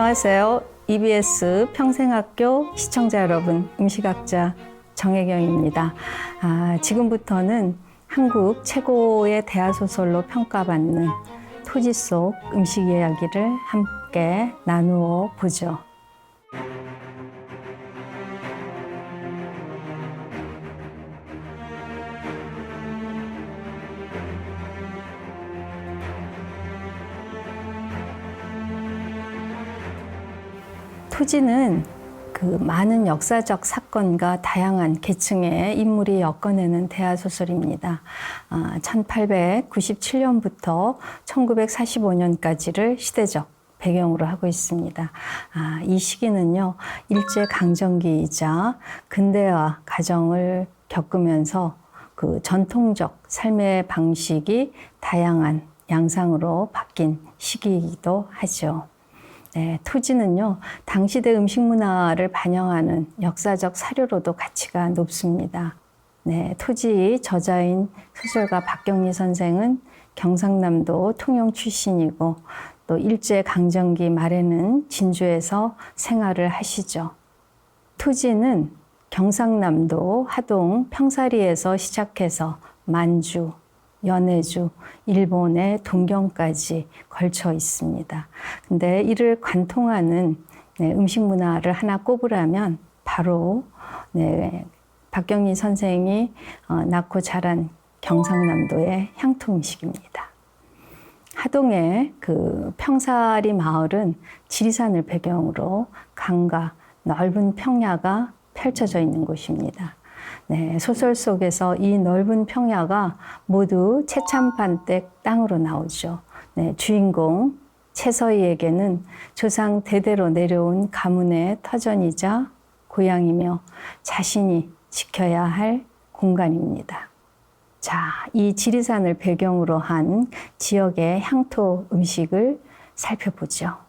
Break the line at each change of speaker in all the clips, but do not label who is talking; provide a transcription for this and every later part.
안녕하세요. EBS 평생학교 시청자 여러분, 음식학자 정혜경입니다. 지금부터는 한국 최고의 대하소설로 평가받는 토지 속 음식 이야기를 함께 나누어 보죠. 토지는 그 많은 역사적 사건과 다양한 계층의 인물이 엮어내는 대하소설입니다. 1897년부터 1945년까지를 시대적 배경으로 하고 있습니다. 이 시기는요, 일제강점기이자 근대화 과정을 겪으면서 그 전통적 삶의 방식이 다양한 양상으로 바뀐 시기이기도 하죠. 네, 토지는요, 당시대 음식 문화를 반영하는 역사적 사료로도 가치가 높습니다. 네, 토지 저자인 소설가 박경리 선생은 경상남도 통영 출신이고 또 일제강점기 말에는 진주에서 생활을 하시죠. 토지는 경상남도 하동 평사리에서 시작해서 만주, 연해주, 일본의 동경까지 걸쳐 있습니다. 근데 이를 관통하는 음식 문화를 하나 꼽으라면 바로 박경리 선생이 낳고 자란 경상남도의 향토 음식입니다. 하동의 그 평사리 마을은 지리산을 배경으로 강과 넓은 평야가 펼쳐져 있는 곳입니다. 네, 소설 속에서 이 넓은 평야가 모두 채참반댁 땅으로 나오죠. 네, 주인공 채서희에게는 조상 대대로 내려온 가문의 터전이자 고향이며 자신이 지켜야 할 공간입니다. 자, 이 지리산을 배경으로 한 지역의 향토 음식을 살펴보죠.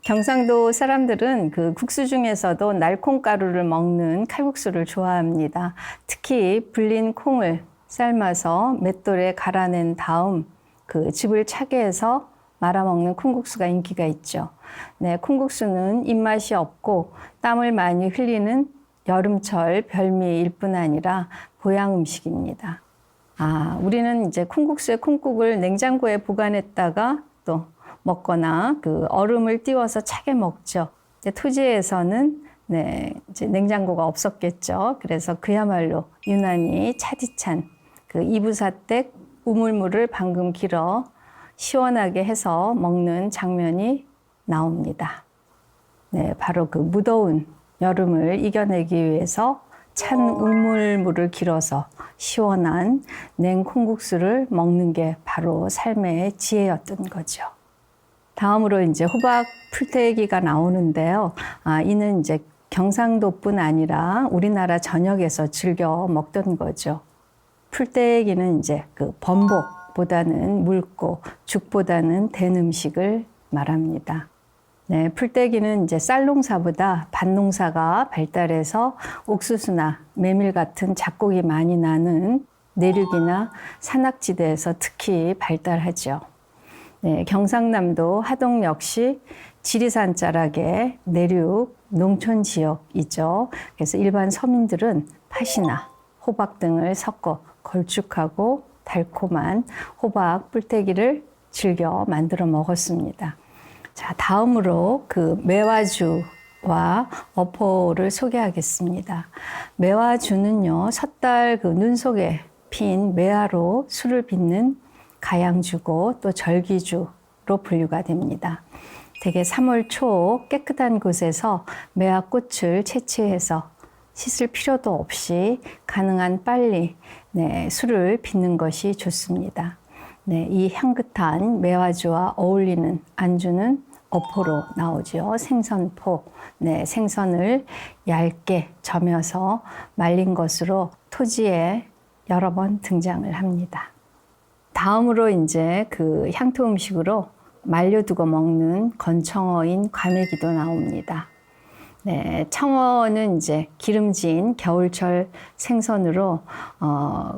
경상도 사람들은 그 국수 중에서도 날콩가루를 먹는 칼국수를 좋아합니다. 특히 불린 콩을 삶아서 맷돌에 갈아낸 다음 그 즙을 차게 해서 말아먹는 콩국수가 인기가 있죠. 네, 콩국수는 입맛이 없고 땀을 많이 흘리는 여름철 별미일 뿐 아니라 보양 음식입니다. 우리는 이제 콩국수의 콩국을 냉장고에 보관했다가 또 먹거나 그 얼음을 띄워서 차게 먹죠. 토지에서는 이제 냉장고가 없었겠죠. 그래서 그야말로 유난히 차디찬 그 이부사댁 우물물을 방금 길어 시원하게 해서 먹는 장면이 나옵니다. 네, 바로 그 무더운 여름을 이겨내기 위해서 찬 우물물을 길어서 시원한 냉콩국수를 먹는 게 바로 삶의 지혜였던 거죠. 다음으로 이제 호박 풀떼기가 나오는데요. 이는 이제 경상도뿐 아니라 우리나라 전역에서 즐겨 먹던 거죠. 풀떼기는 이제 그 범복보다는 묽고 죽보다는 된 음식을 말합니다. 네, 풀떼기는 이제 쌀농사보다 밭농사가 발달해서 옥수수나 메밀 같은 작곡이 많이 나는 내륙이나 산악지대에서 특히 발달하죠. 네, 경상남도 하동 역시 지리산 자락의 내륙 농촌 지역이죠. 그래서 일반 서민들은 팥이나 호박 등을 섞어 걸쭉하고 달콤한 호박 뿔떼기를 즐겨 만들어 먹었습니다. 자, 다음으로 그 매화주와 어포를 소개하겠습니다. 매화주는요, 섣달 그 눈 속에 핀 매화로 술을 빚는 가양주고 또 절기주로 분류가 됩니다. 대개 3월 초 깨끗한 곳에서 매화꽃을 채취해서 씻을 필요도 없이 가능한 빨리 술을 빚는 것이 좋습니다. 이 향긋한 매화주와 어울리는 안주는 어포로 나오죠. 생선포. 생선을 얇게 점여서 말린 것으로 토지에 여러 번 등장을 합니다. 다음으로 이제 그 향토 음식으로 말려두고 먹는 건청어인 과메기도 나옵니다. 청어는 이제 기름진 겨울철 생선으로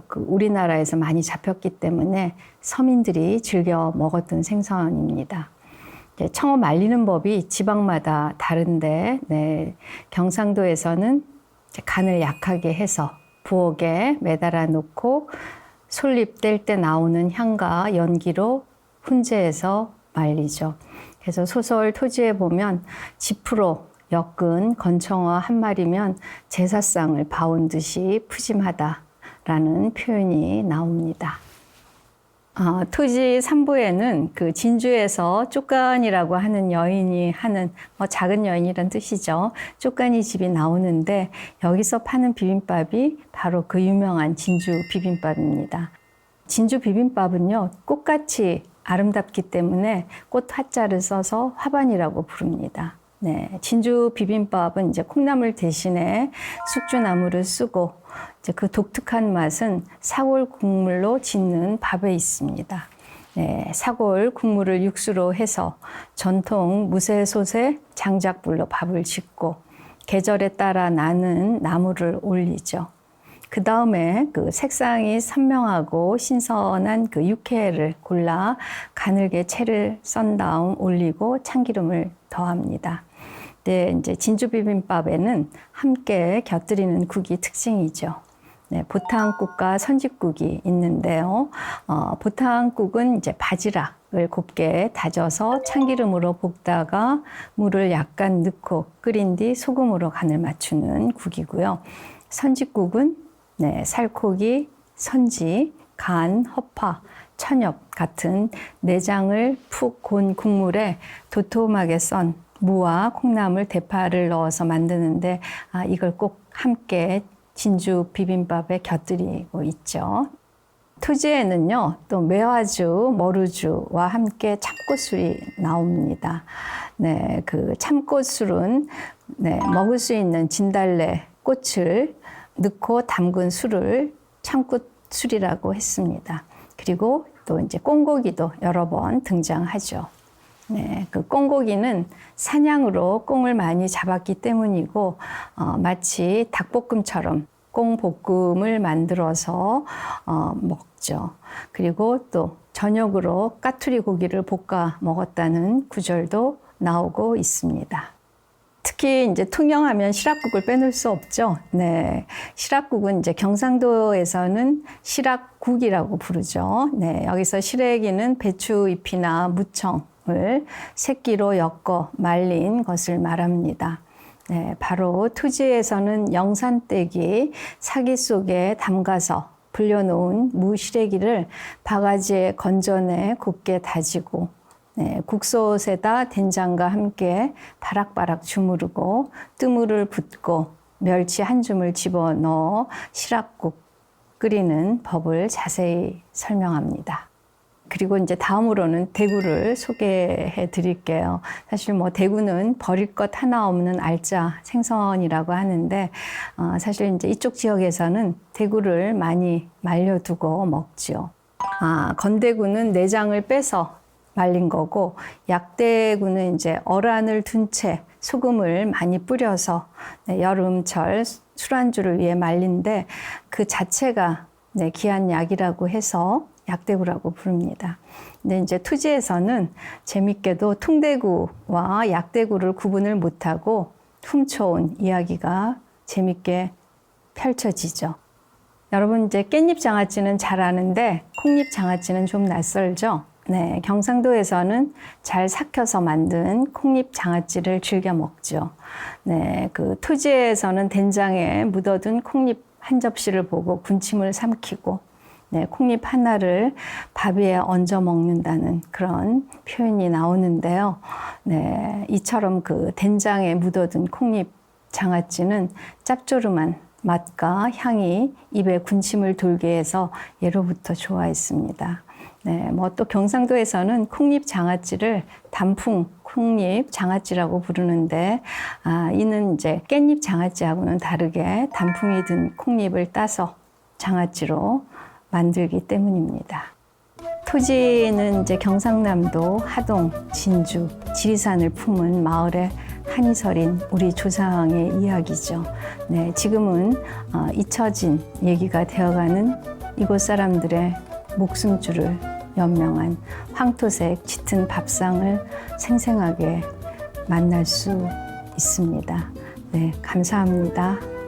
그 우리나라에서 많이 잡혔기 때문에 서민들이 즐겨 먹었던 생선입니다. 청어 말리는 법이 지방마다 다른데, 네, 경상도에서는 간을 약하게 해서 부엌에 매달아 놓고 솔잎 뗄 때 나오는 향과 연기로 훈제해서 말리죠. 그래서 소설 토지에 보면 지프로 엮은 건청어 한 마리면 제사상을 봐온 듯이 푸짐하다라는 표현이 나옵니다. 토지 3부에는 그 진주에서 쪽간이라고 하는 여인이 하는 작은 여인이란 뜻이죠. 쪽간이 집이 나오는데 여기서 파는 비빔밥이 바로 그 유명한 진주 비빔밥입니다. 진주 비빔밥은요, 꽃같이 아름답기 때문에 꽃 화자를 써서 화반이라고 부릅니다. 네, 진주 비빔밥은 이제 콩나물 대신에 숙주나물을 쓰고 이제 그 독특한 맛은 사골 국물로 짓는 밥에 있습니다. 네, 사골 국물을 육수로 해서 전통 무쇠솥에 장작불로 밥을 짓고 계절에 따라 나는 나물을 올리죠. 그 다음에 그 색상이 선명하고 신선한 그 육회를 골라 가늘게 채를 썬 다음 올리고 참기름을 더합니다. 네, 이제 진주 비빔밥에는 함께 곁들이는 국이 특징이죠. 네, 보탕국과 선짓국이 있는데요. 보탕국은 이제 바지락을 곱게 다져서 참기름으로 볶다가 물을 약간 넣고 끓인 뒤 소금으로 간을 맞추는 국이고요. 선짓국은 네, 살코기, 선지, 간, 허파, 천엽 같은 내장을 푹 곤 국물에 도톰하게 썬 무와 콩나물, 대파를 넣어서 만드는데 이걸 꼭 함께 진주 비빔밥에 곁들이고 있죠. 토지에는요, 또 매화주, 머루주와 함께 참꽃술이 나옵니다. 네, 그 참꽃술은 네, 먹을 수 있는 진달래 꽃을 넣고 담근 술을 참꽃술이라고 했습니다. 그리고 또 이제 꽁고기도 여러 번 등장하죠. 네, 그 꽁고기는 사냥으로 꽁을 많이 잡았기 때문이고 마치 닭볶음처럼 꽁볶음을 만들어서 먹죠. 그리고 또 저녁으로 까투리 고기를 볶아 먹었다는 구절도 나오고 있습니다. 특히 이제 통영하면 시락국을 빼놓을 수 없죠. 네, 시락국은 이제 경상도에서는 시락국이라고 부르죠. 네, 여기서 시래기는 배추잎이나 무청을 새끼로 엮어 말린 것을 말합니다. 네, 바로 토지에서는 영산떼기 사기 속에 담가서 불려놓은 무시래기를 바가지에 건져내 곱게 다지고 네, 국솥에다 된장과 함께 바락바락 주무르고 뜨물을 붓고 멸치 한 줌을 집어넣어 시락국 끓이는 법을 자세히 설명합니다. 그리고 이제 다음으로는 대구를 소개해 드릴게요. 사실 대구는 버릴 것 하나 없는 알짜 생선이라고 하는데 사실 이제 이쪽 지역에서는 대구를 많이 말려두고 먹죠. 건대구는 내장을 빼서 말린 거고 약대구는 이제 어란을 둔 채 소금을 많이 뿌려서 여름철 술안주를 위해 말린데 그 자체가 귀한 약이라고 해서 약대구라고 부릅니다. 근데 이제 토지에서는 재밌게도 통대구와 약대구를 구분을 못하고 훔쳐온 이야기가 재밌게 펼쳐지죠. 여러분 이제 깻잎 장아찌는 잘 아는데 콩잎 장아찌는 좀 낯설죠? 네, 경상도에서는 잘 삭혀서 만든 콩잎 장아찌를 즐겨 먹죠. 네, 그 토지에서는 된장에 묻어둔 콩잎 한 접시를 보고 군침을 삼키고 네, 콩잎 하나를 밥 위에 얹어 먹는다는 그런 표현이 나오는데요. 네, 이처럼 그 된장에 묻어둔 콩잎 장아찌는 짭조름한 맛과 향이 입에 군침을 돌게 해서 예로부터 좋아했습니다. 네, 또 경상도에서는 콩잎 장아찌를 단풍 콩잎 장아찌라고 부르는데 이는 이제 깻잎 장아찌하고는 다르게 단풍이 든 콩잎을 따서 장아찌로 만들기 때문입니다. 토지는 이제 경상남도 하동, 진주, 지리산을 품은 마을의 한이설인 우리 조상의 이야기죠. 네, 지금은 잊혀진 얘기가 되어가는 이곳 사람들의 목숨줄을 연명한 황토색 짙은 밥상을 생생하게 만날 수 있습니다. 네, 감사합니다.